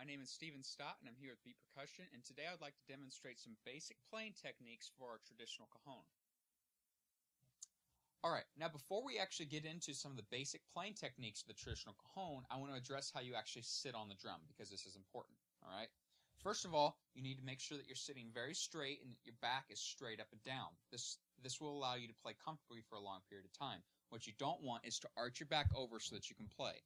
My name is Steven Stott and I'm here with Beat Percussion, and today I'd like to demonstrate some basic playing techniques for our traditional cajon. Alright, now before we actually get into some of the basic playing techniques of the traditional cajon, I want to address how you actually sit on the drum, because this is important. Alright, first of all, you need to make sure that you're sitting very straight and that your back is straight up and down. This will allow you to play comfortably for a long period of time. What you don't want is to arch your back over so that you can play.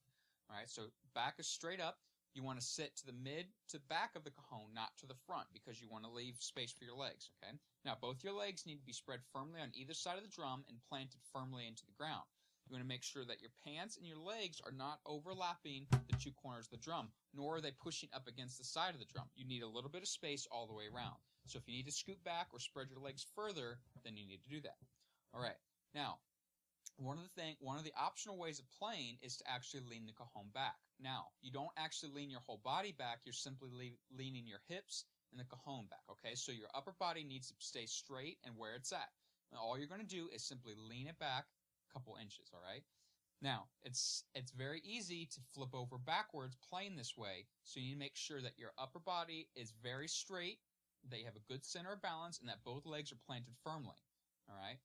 Alright, so back is straight up. You want to sit to the mid to back of the cajon, not to the front, because you want to leave space for your legs, okay? Now, both your legs need to be spread firmly on either side of the drum and planted firmly into the ground. You want to make sure that your pants and your legs are not overlapping the two corners of the drum, nor are they pushing up against the side of the drum. You need a little bit of space all the way around. So if you need to scoot back or spread your legs further, then you need to do that. All right. Now, one of the optional ways of playing is to actually lean the cajon back. Now, you don't actually lean your whole body back, you're simply leaning your hips and the cajon back, okay? So your upper body needs to stay straight and where it's at. Now, all you're going to do is simply lean it back a couple inches, all right? Now, it's very easy to flip over backwards playing this way, so you need to make sure that your upper body is very straight, that you have a good center of balance, and that both legs are planted firmly, all right?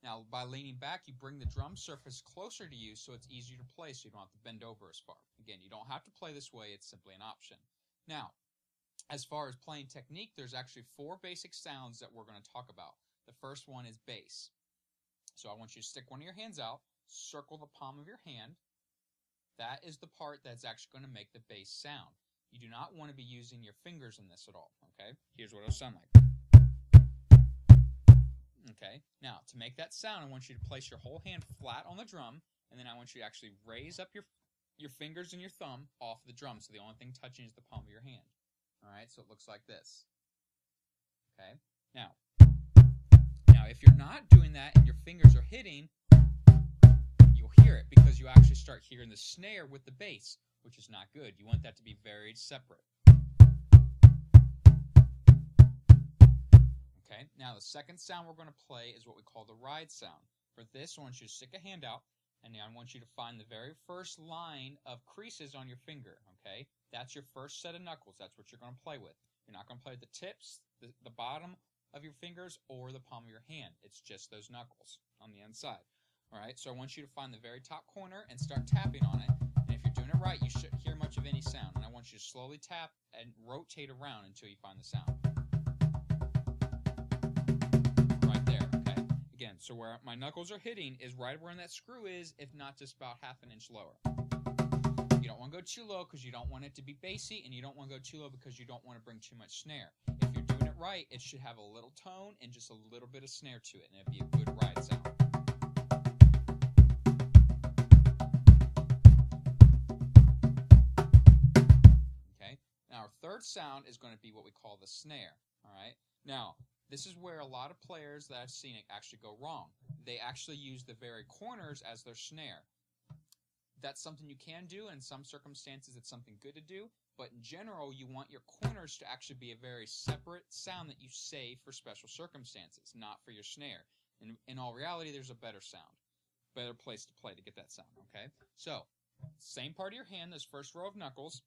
Now, by leaning back, you bring the drum surface closer to you so it's easier to play, so you don't have to bend over as far. Again, you don't have to play this way, it's simply an option. Now, as far as playing technique, there's actually 4 basic sounds that we're going to talk about. The first one is bass. So I want you to stick one of your hands out, circle the palm of your hand. That is the part that's actually going to make the bass sound. You do not want to be using your fingers in this at all, okay? Here's what it'll sound like. Okay, now to make that sound, I want you to place your whole hand flat on the drum, and then I want you to actually raise up your fingers and your thumb off the drum, so the only thing touching is the palm of your hand. Alright, so it looks like this. Okay, now if you're not doing that and your fingers are hitting, you'll hear it, because you actually start hearing the snare with the bass, which is not good. You want that to be very separate. Okay, now the second sound we're going to play is what we call the ride sound. For this, I want you to stick a hand out, and I want you to find the very first line of creases on your finger, okay? That's your first set of knuckles. That's what you're going to play with. You're not going to play with the tips, the bottom of your fingers, or the palm of your hand. It's just those knuckles on the inside. All right, so I want you to find the very top corner and start tapping on it. And if you're doing it right, you shouldn't hear much of any sound. And I want you to slowly tap and rotate around until you find the sound. Again, so where my knuckles are hitting is right where that screw is, if not just about ½ an inch lower. You don't want to go too low because you don't want it to be bassy, and you don't want to go too low because you don't want to bring too much snare. If you're doing it right, it should have a little tone and just a little bit of snare to it, and it'd be a good ride sound. Okay, now our third sound is going to be what we call the snare. All right, now this is where a lot of players that I've seen it actually go wrong. They actually use the very corners as their snare. That's something you can do. In some circumstances, it's something good to do. But in general, you want your corners to actually be a very separate sound that you save for special circumstances, not for your snare. In all reality, there's a better sound, better place to play to get that sound, okay? So, same part of your hand, this first row of knuckles.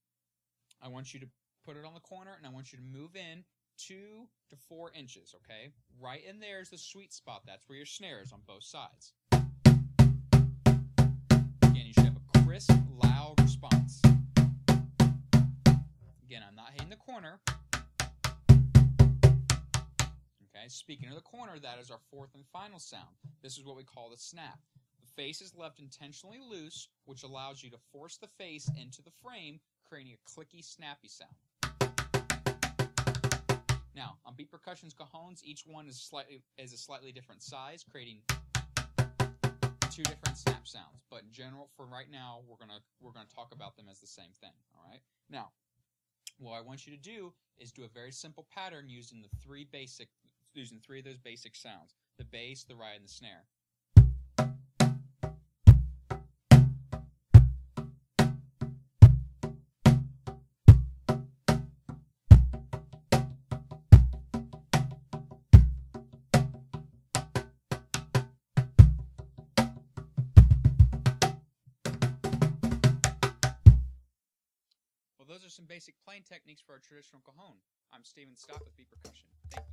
I want you to put it on the corner, and I want you to move in 2 to 4 inches, okay? Right in there is the sweet spot. That's where your snare is on both sides. Again, you should have a crisp, loud response. Again, I'm not hitting the corner. Okay, speaking of the corner, that is our fourth and final sound. This is what we call the snap. The face is left intentionally loose, which allows you to force the face into the frame, creating a clicky, snappy sound. Now, on Beat Percussion's cajons, each one is a slightly different size, creating 2 different snap sounds. But in general, for right now, we're gonna talk about them as the same thing. All right. Now, what I want you to do is do a very simple pattern using 3 of those basic sounds: the bass, the ride, and the snare. those are some basic playing techniques for our traditional cajon. I'm Steven Stopp with Percussion. Thank you.